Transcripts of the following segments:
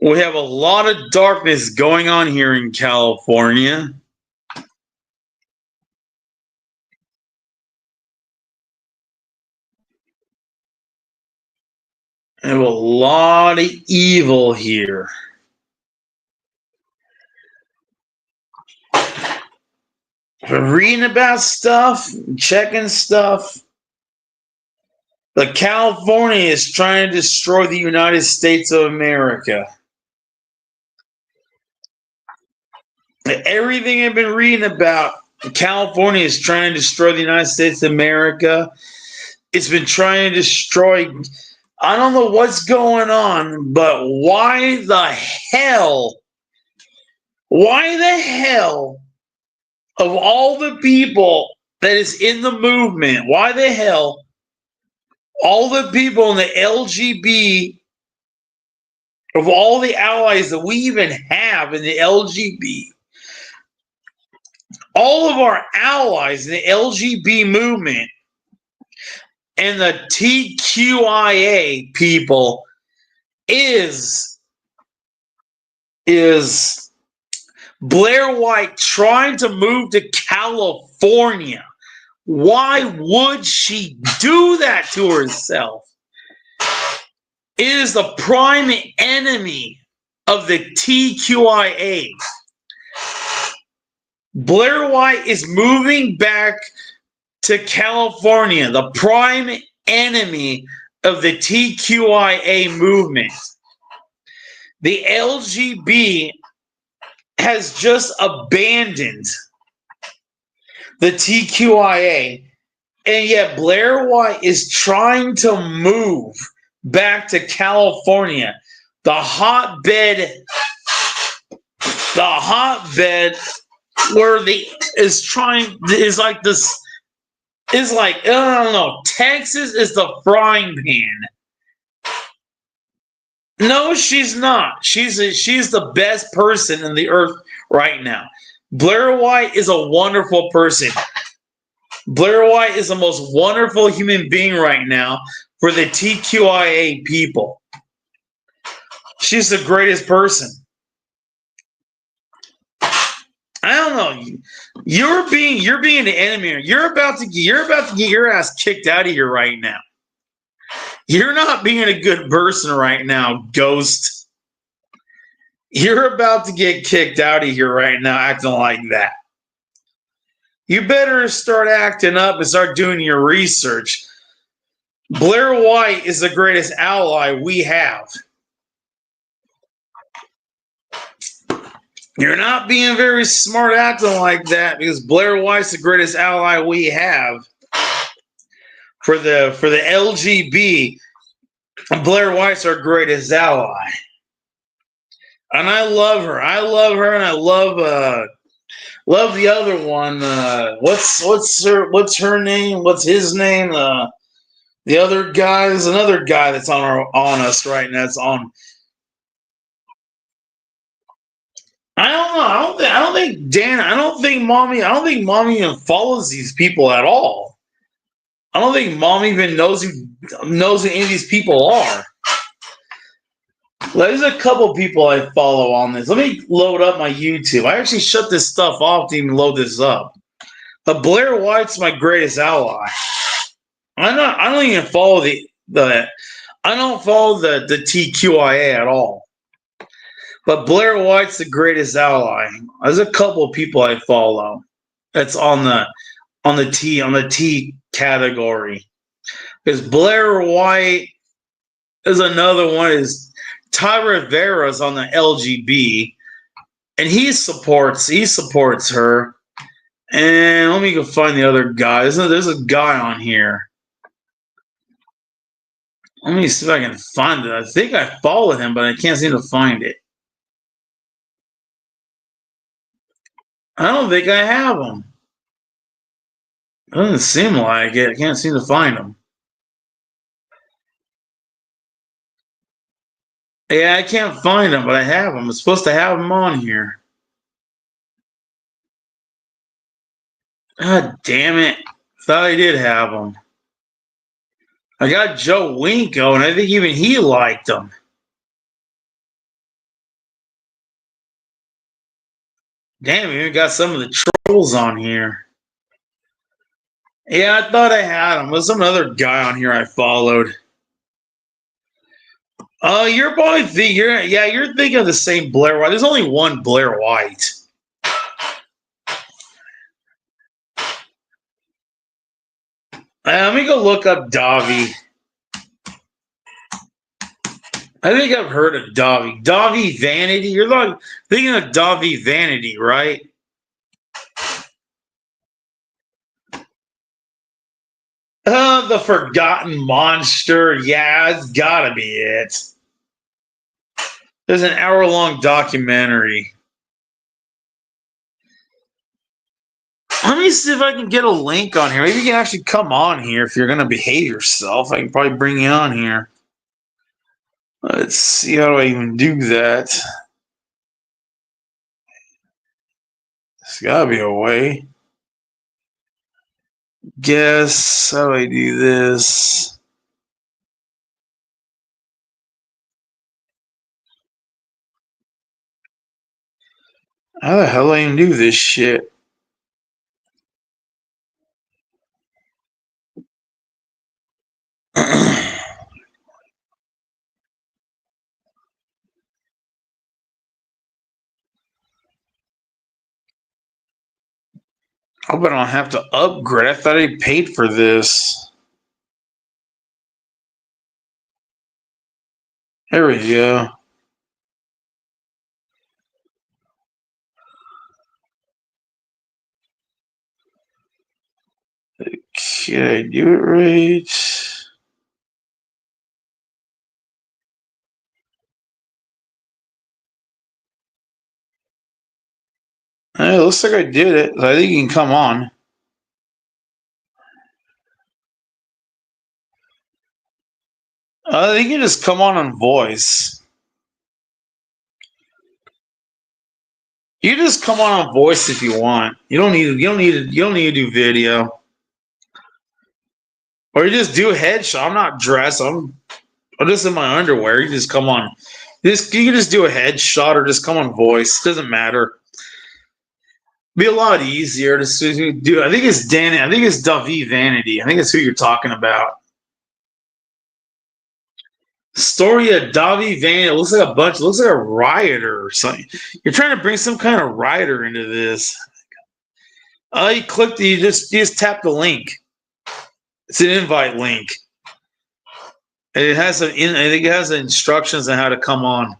We have a lot of darkness going on here in California. We have a lot of evil here. We're reading about stuff, checking stuff. The California is trying to destroy the United States of America. Everything I've been reading about, California is trying to destroy the United States of America. It's been trying to destroy. I don't know what's going on, but why the hell? Why the hell of all the people that is in the movement? Why the hell all the people in the LGB of all the allies that we even have in the LGB? All of our allies in the LGB movement and the TQIA people is Blair White trying to move to California. Why would she do that to herself? It is the prime enemy of the TQIA. Blair White is moving back to California, the prime enemy of the TQIA movement. The LGB has just abandoned the TQIA, and yet Blair White is trying to move back to California, the hotbed where I don't know, Texas is the frying pan. No, she's not. She's the best person in the earth right now. Blair White is a wonderful person. Blair White is the most wonderful human being right now for the TQIA people. She's the greatest person. I don't know. You're being the enemy. You're about to get your ass kicked out of here right now. You're not being a good person right now, Ghost. You're about to get kicked out of here right now, acting like that. You better start acting up and start doing your research. Blair White is the greatest ally we have. You're not being very smart acting like that, because Blair White's the greatest ally we have for the LGB. Blair White's our greatest ally, and I love her. I love her, and I love the other one. What's her name? What's his name? The other guy. There's another guy that's on us right now. It's on. I don't know. I don't think Dan. I don't think Mommy even follows these people at all. I don't think Mom even knows who any of these people are. There's a couple people I follow on this. Let me load up my YouTube. I actually shut this stuff off to even load this up. But Blair White's my greatest ally. I don't even follow the TQIA at all. But Blair White's the greatest ally. There's a couple of people I follow that's on the T category. Because Blair White is another one. Is Ty Rivera's on the LGB, and he supports her. And let me go find the other guy. There's a guy on here. Let me see if I can find it. I think I followed him, but I can't seem to find it. I don't think I have him. It doesn't seem like it. I can't seem to find him. Yeah, I can't find him, but I have him. I'm supposed to have him on here. God damn it. Thought I did have him. I got Joe Winko, and I think even he liked him. Damn, we even got some of the trolls on here. Yeah, I thought I had him. There's some other guy on here I followed. Oh, you're probably you're thinking of the same Blair White. There's only one Blair White. Let me go look up Davi. I think I've heard of Davi. Davi Vanity. You're like thinking of Davi Vanity, right? The Forgotten Monster. Yeah, it's gotta be it. There's an hour-long documentary. Let me see if I can get a link on here. Maybe you can actually come on here if you're going to behave yourself. I can probably bring you on here. Let's see. How do I even do that? There's got to be a way. Guess. How do I do this? How the hell do I even do this shit? I hope I don't have to upgrade. I thought I paid for this. There we go. Can I do it right? It looks like I did it. I think you can come on. I think you just come on voice. You just come on voice if you want. You don't need to do video. Or you just do a headshot. I'm not dressed. I'm just in my underwear. You just come on. You can just do a headshot or just come on voice. Doesn't matter. Be a lot easier to do. I think it's Danny. I think it's Davi Vanity. I think it's who you're talking about. Story of Davi Vanity. It looks like a bunch. It looks like a rioter or something. You're trying to bring some kind of rioter into this. You click. You just tap the link. It's an invite link. And it has I think it has instructions on how to come on.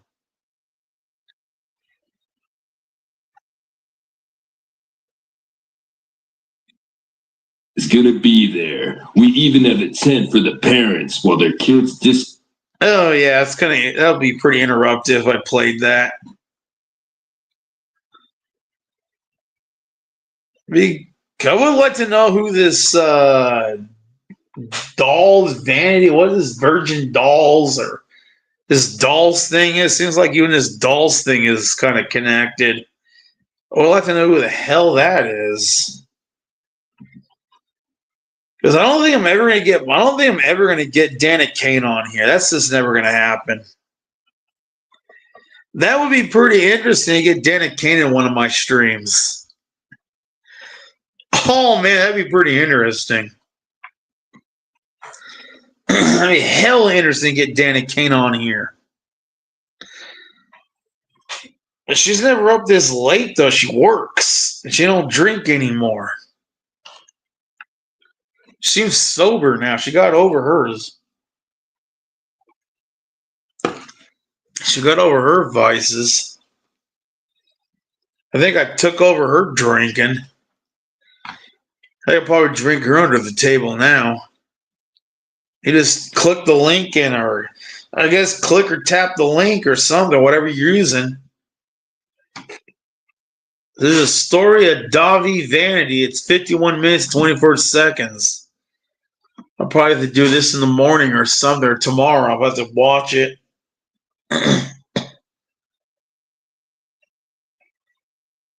Is gonna be there. We even have a tent for the parents while their kids just. Oh yeah, that'll be pretty interruptive if I played that. I would like to know who this Dolls Vanity, what is this Virgin Dolls or this Dolls thing is? Seems like even this Dolls thing is kind of connected. I would like to know who the hell that is. Because I don't think I'm ever gonna get Dana Kane on here. That's just never gonna happen. That would be pretty interesting to get Dana Kane in one of my streams. Oh man, that'd be pretty interesting. I mean, hell interesting to get Dana Kane on here. But she's never up this late though. She works. She don't drink anymore. She seems sober now. She got over hers. She got over her vices. I think I took over her drinking. I could probably drink her under the table now. You just click the link in, or I guess click or tap the link or something, whatever you're using. There's a story of Davi Vanity. It's 51 minutes, 24 seconds. I'll probably have to do this in the morning or something, or tomorrow. I'll have to watch it.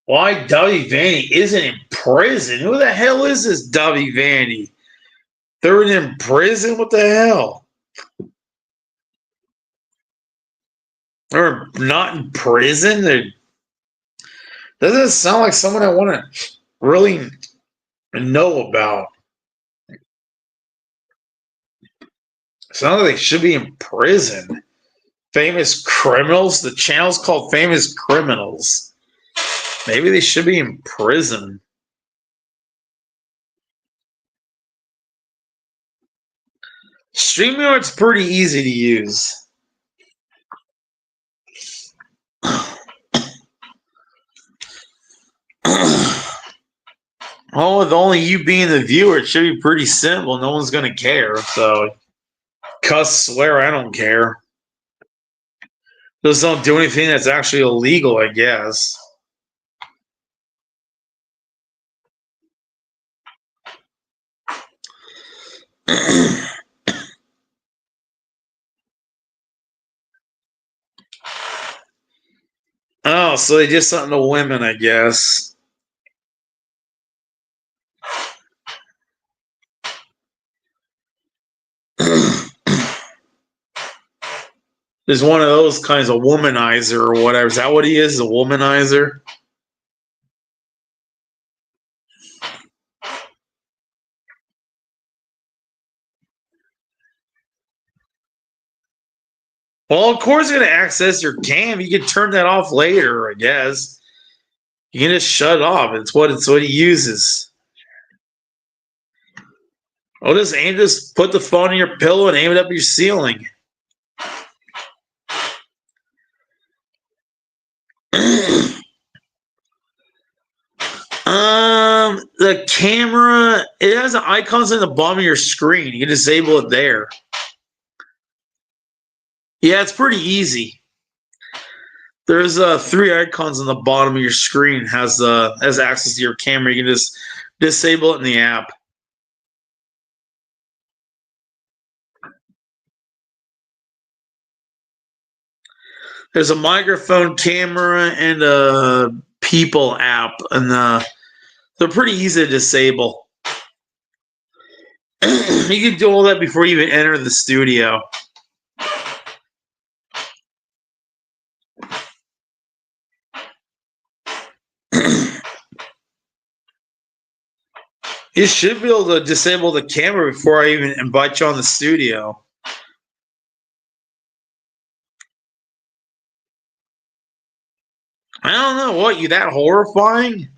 Why Davi Vanity isn't in prison? Who the hell is this Davi Vanity? They're in prison? What the hell? They're not in prison? Doesn't sound like someone I want to really know about. Sounds like they should be in prison. Famous criminals? The channel's called Famous Criminals. Maybe they should be in prison. StreamYard's pretty easy to use. Oh, with only you being the viewer, it should be pretty simple. No one's going to care. So, cuss, swear, I don't care. Just don't do anything that's actually illegal, I guess. Oh, so they did something to women, I guess. There's one of those kinds of womanizer or whatever. Is that what he is? A womanizer? Well, of course, you're going to access your cam. You can turn that off later, I guess. You can just shut it off. It's what he uses. Oh, just put the phone in your pillow and aim it up your ceiling. The camera, it has the icons in the bottom of your screen. You can disable it there. Yeah, it's pretty easy. There's 3 icons on the bottom of your screen. Has access to your camera. You can just disable it in the app. There's a microphone, camera, and a people app, and they're pretty easy to disable. You can do all that before you even enter the studio. You should be able to disable the camera before I even invite you on the studio. I don't know. What, you that horrifying?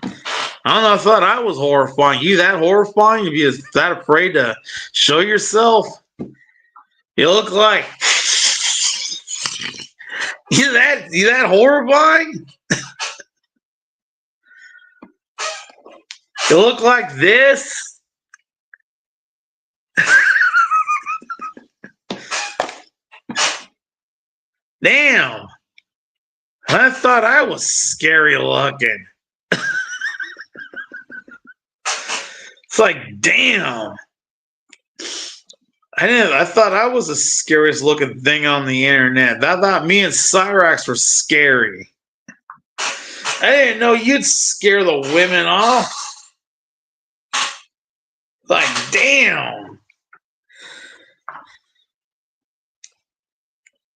I don't know. I thought I was horrifying. You that horrifying? If you're that afraid to show yourself? You look like... You that horrifying? You look like this? Damn. I thought I was scary looking. It's like, damn. I thought I was the scariest looking thing on the internet. I thought me and Cyrax were scary. I didn't know you'd scare the women off. Like, damn.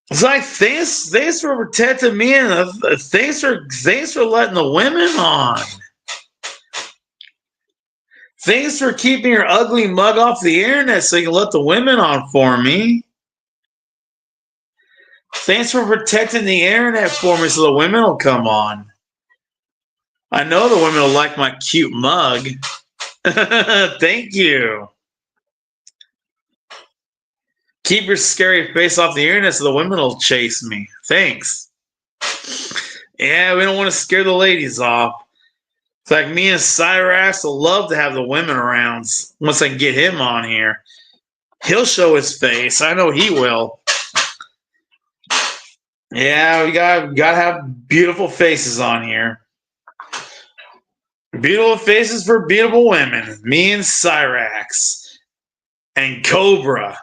It's like, thanks for protecting me, and thanks for letting the women on. Thanks for keeping your ugly mug off the internet so you can let the women on for me. Thanks for protecting the internet for me so the women will come on. I know the women will like my cute mug. Thank you. Keep your scary face off the internet so the women will chase me. Thanks. Yeah, we don't want to scare the ladies off. It's like me and Cyrax will love to have the women around once I can get him on here. He'll show his face. I know he will. Yeah, we gotta have beautiful faces on here. Beautiful faces for beautiful women. Me and Cyrax. And Cobra.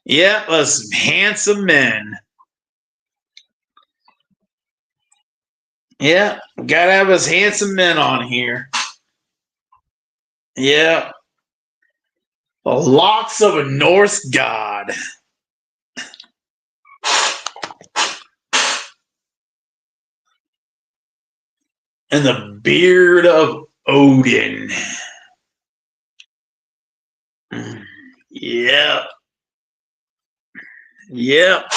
Yeah, us handsome men. Yeah, gotta have us handsome men on here. Yeah. The locks of a Norse god. and the beard of Odin. Yep. Yep.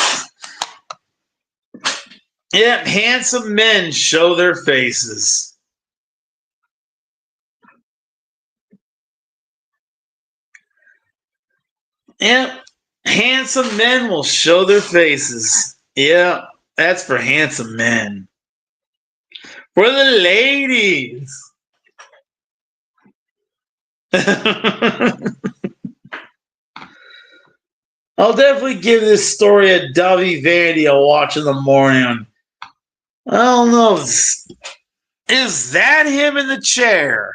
Yep. Handsome men show their faces. Yep. Handsome men will show their faces. Yep. That's for handsome men. For the ladies. I'll definitely give this story a Dovey Vandy a watch in the morning. I don't know. Is that him in the chair?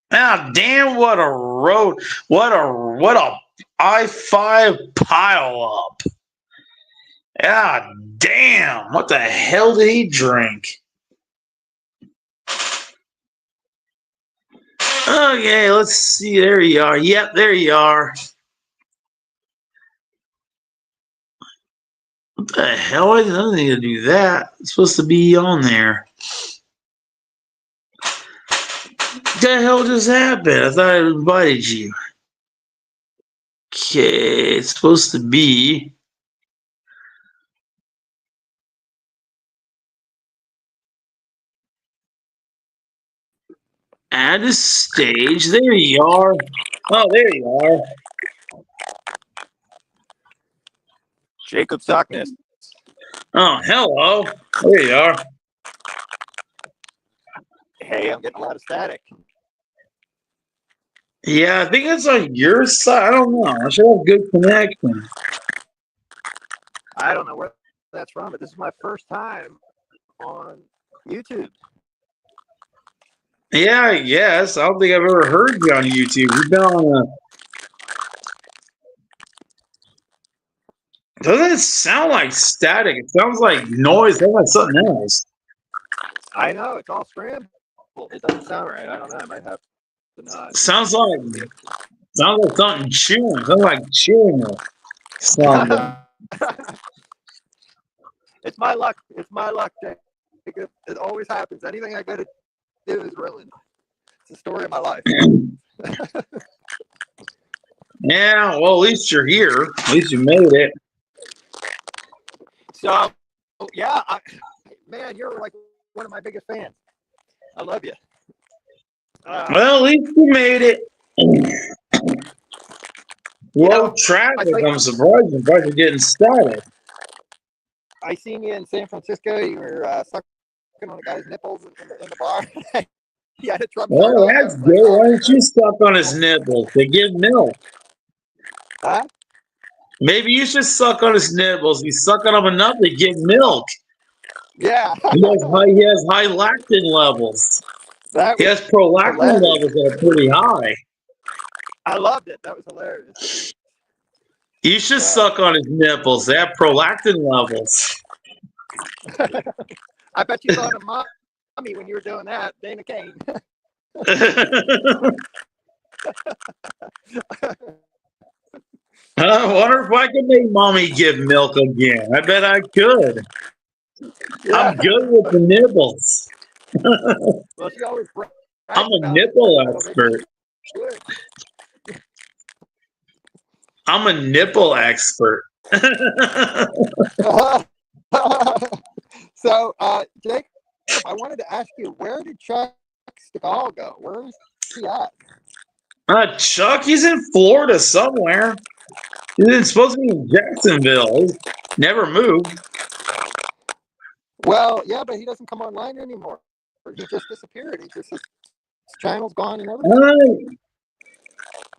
Now, damn! What a road! What a I-5 pile up! Ah, damn! What the hell did he drink? Okay, let's see. There you are. Yep, there you are. What the hell? I didn't need to do that. It's supposed to be on there. What the hell just happened? I thought I invited you. Okay, it's supposed to be. Add a stage. There you are. Oh, there you are. Jacob Sockness. Oh, hello. There you are. Hey, I'm getting a lot of static. Yeah, I think it's on your side. I don't know. I should have good connection. I don't know where that's from, but this is my first time on YouTube. Yeah, I guess. I don't think I've ever heard you on YouTube. You've been on a. Doesn't it sound like static? It sounds like noise. It sounds like something else. I know it's all scrambled. It doesn't sound right. I don't know. I might have to not. Sounds like something chewing. Sounds like chewing or something. It's my luck. It's my luck, Jacob. It always happens. Anything I go to do is ruined. It's the story of my life. Yeah, well, at least you're here. At least you made it. So, yeah, man, you're like one of my biggest fans. I love you. Well, at least you made it. Low traffic. I'm surprised you're getting started. I seen you in San Francisco. You were sucking on a guy's nipples in the bar. He had a Trump shirt Well, on. that's good. Why don't you suck on his nipples? They give milk. Huh? Maybe you should suck on his nipples. You suck on them enough, they give milk. Yeah. He has high lactin levels. That He has was prolactin hilarious. levels that are pretty high. I loved it. That was hilarious. You should suck on his nipples. They have prolactin levels. I bet you thought of Mommy when you were doing that, Dana Kane. I wonder if I could make mommy give milk again. I bet I could. Yeah. I'm good with the nipples. Well, she always I'm a nipple expert. I'm a nipple expert. So, Jake, I wanted to ask you, where did Chuck Stigall go? Where is he at? Chuck, he's in Florida somewhere. He's supposed to be in Jacksonville. He's never moved. Well, yeah, but he doesn't come online anymore. He just disappeared. His channel's gone and everything.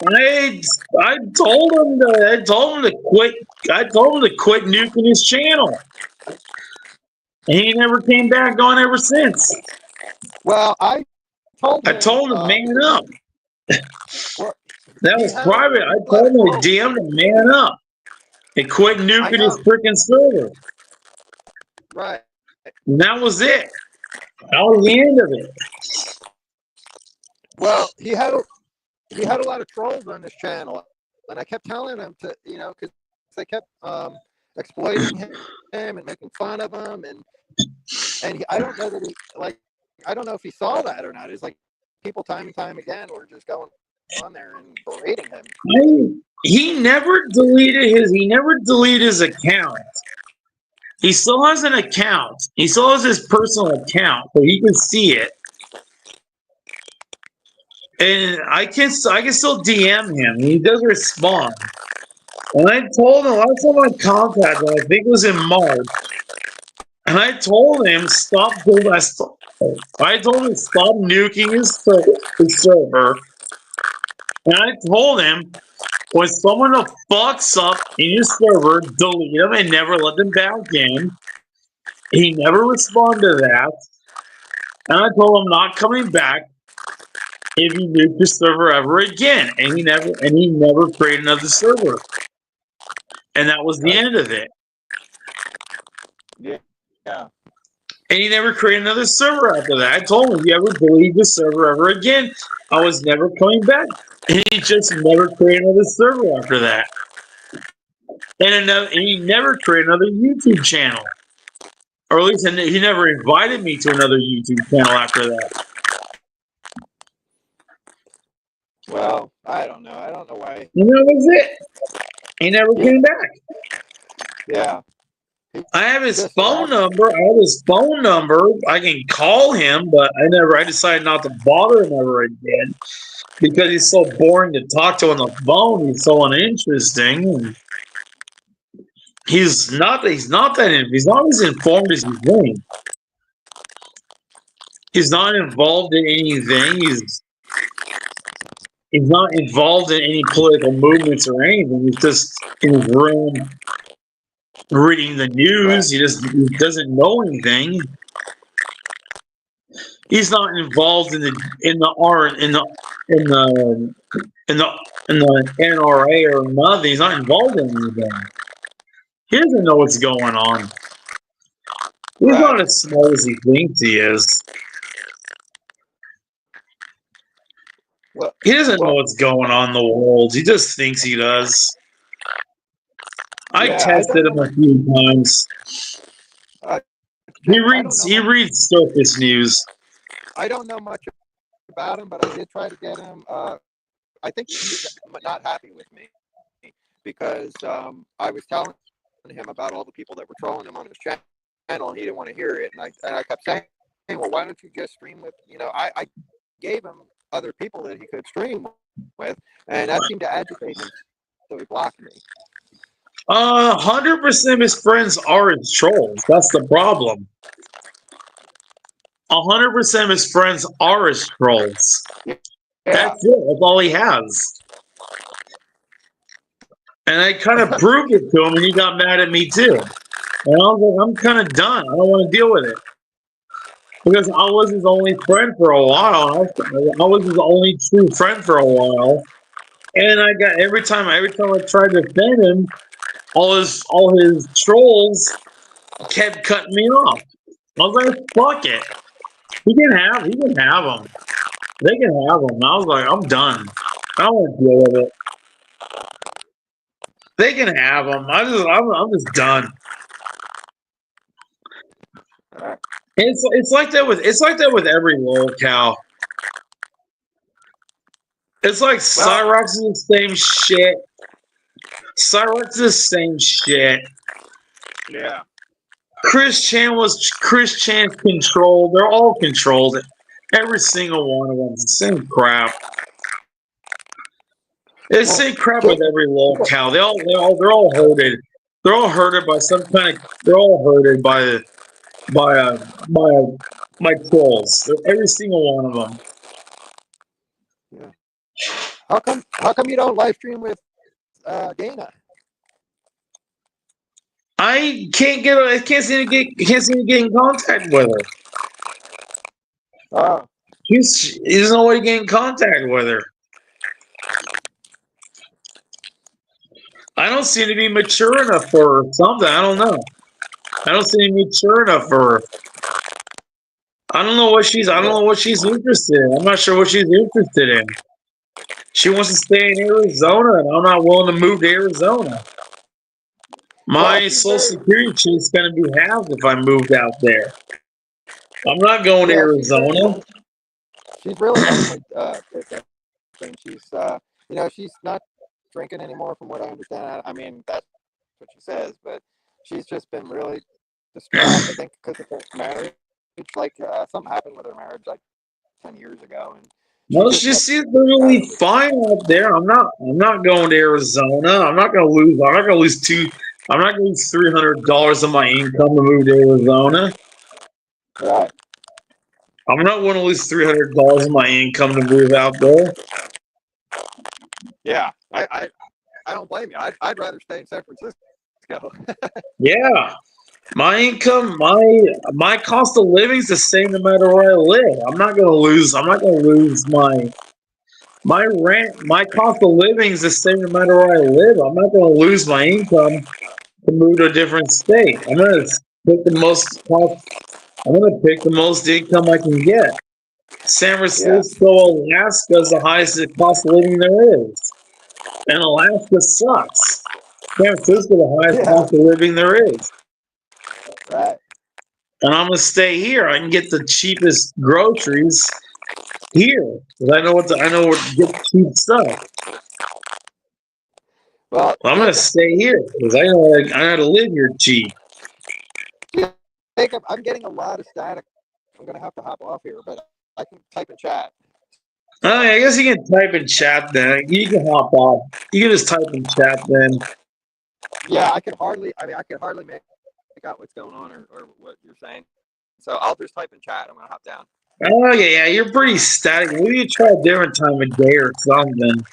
I told him to quit. I told him to quit nuking his channel. And he never came back on ever since. Well, I told him to man up. That was had private. I told him to DM to man up and quit nuking his freaking server. Right. And that was it. That was the end of it. Well, he had a lot of trolls on his channel, and I kept telling him to, because they kept exploiting him and making fun of him, and I don't know that he I don't know if he saw that or not. It's like people time and time again were just going on there and berating him. He never deleted his account. He still has an account. He still has his personal account, so he can see it. And I can still DM him. He does respond. And I told him last time I contacted him, I think it was in March. And I told him stop doing that. I told him stop nuking his server. And I told him when someone fucks up in your server, delete them and never let them back in. He never responded to that. And I told him not coming back if you nuke the server ever again. And he never created another server. And that was the end of it. Yeah. And he never created another server after that. I told him if you ever delete the server ever again, I was never coming back. And he just never created another server after that. And he never created another YouTube channel. Or at least he never invited me to another YouTube channel after that. Well, I don't know. I don't know why. And that was it. He never came back. Yeah. I have his phone number. I can call him, but I decided not to bother him ever again because he's so boring to talk to on the phone. He's so uninteresting. He's not as informed as you think. He's not involved in anything. He's not involved in any political movements or anything. He's just in his room reading the news. He doesn't know anything. He's not involved in the NRA or nothing. He's not involved in anything. He doesn't know what's going on. He's not as smart as he thinks he is. He doesn't know what's going on in the world. He just thinks he does. I tested him a few times. He reads surface news. I don't know much about him, but I did try to get him. I think he's not happy with me because I was telling him about all the people that were trolling him on his channel, and he didn't want to hear it. And I kept saying, well, why don't you just stream with, I gave him other people that he could stream with, and that seemed to agitate him, so he blocked me. 100% of his friends are his trolls. That's the problem. 100% of his friends are his trolls. Yeah. That's it. That's all he has. And I kind of proved it to him, and he got mad at me too. And I was like, I'm kind of done. I don't want to deal with it. Because I was his only friend for a while. I was his only true friend for a while. And I got every time I tried to defend him, all his trolls kept cutting me off. I was like, fuck it. He can have them. They can have them. I was like, I'm done. I don't want to deal with it. They can have them. I'm just done. It's like that with every locale. It's like Cyrox is the same shit. Cyrox is the same shit. Yeah. Chris Chan controlled. They're all controlled. Every single one of them. It's the same crap. It's the same crap with every locale. They're all herded. They're all herded by some kind of. They're all herded by trolls. Every single one of them. Yeah. How come you don't live stream with Dana? I can't seem to get in contact with her. There's no way to get in contact with her. I don't seem to be mature enough for her or something. I don't know. I don't seem to be mature enough for her. I don't know what she's interested in. I'm not sure what she's interested in. She wants to stay in Arizona, and I'm not willing to move to Arizona. My Social Security check's going to be halved if I moved out there. I'm not going to Yeah, Arizona. she's really lonely. And she's not drinking anymore, from what I understand. I mean, that's what she says, but she's just been really distraught. I think because of her marriage, like something happened with her marriage like 10 years ago, and she No, just she gets seems really really fine out there. I'm not going to Arizona. I'm not gonna lose. I'm not gonna lose two. I'm not gonna lose $300 of my income to move to Arizona. right. I'm not going to lose $300 of my income to move out there. Yeah, I don't blame you. I'd rather stay in San Francisco. Yeah, my income, my cost of living is the same no matter where I live. I'm not gonna lose. I'm not gonna lose my rent. My cost of living is the same no matter where I live. I'm not gonna lose my income to move to a different state. Pick the most cost. I'm gonna pick the most income I can get. San Yeah, Francisco, Alaska is the highest cost of living there is, and Alaska sucks. San Francisco, the highest yeah, cost of living there is, right. and I'm gonna stay here. I can get the cheapest groceries here because I know where to get cheap stuff. Well, I'm gonna Jacob, stay here because I know how to live here cheap. Jacob, I'm getting a lot of static. I'm gonna have to hop off here, but I can type in chat. Oh, yeah, So I guess you can type in chat then. You can hop off. You can just type in chat then. yeah, I can hardly. I mean, I can hardly make out what's going on or what you're saying. So I'll just type in chat. I'm gonna hop down. Oh yeah, yeah, you're pretty static. Maybe you try a different time of day or something.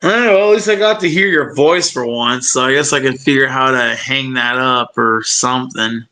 Well, at least I got to hear your voice for once, so I guess I can figure out how to hang that up or something.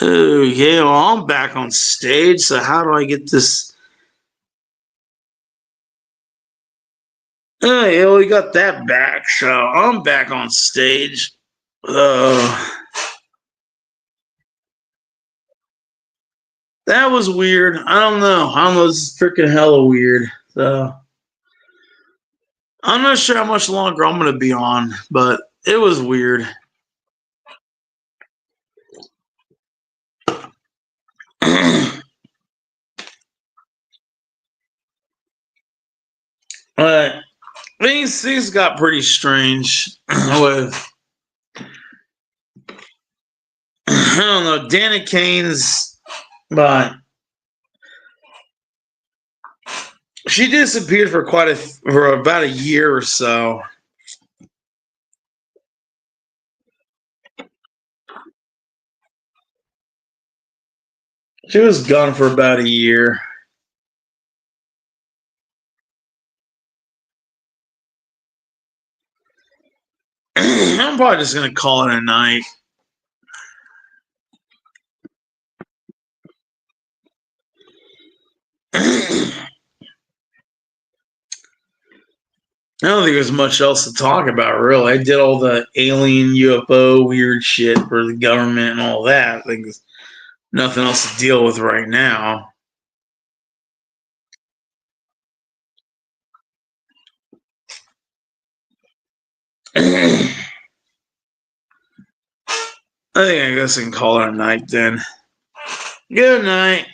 Okay, well, I'm back on stage, so how do I get this? Oh, yeah, we got that back, so I'm back on stage. That was weird. I don't know. I don't know. This is freaking hella weird. So I'm not sure how much longer I'm gonna be on, but it was weird. But things got pretty strange with I don't know Danny Kane's, but she disappeared for about a year or so. She was gone for about a year. I'm probably just gonna call it a night. I don't think there's much else to talk about, really. I did all the alien UFO weird shit for the government and all that. I think there's nothing else to deal with right now. I think I guess I can call it a night then. Good night.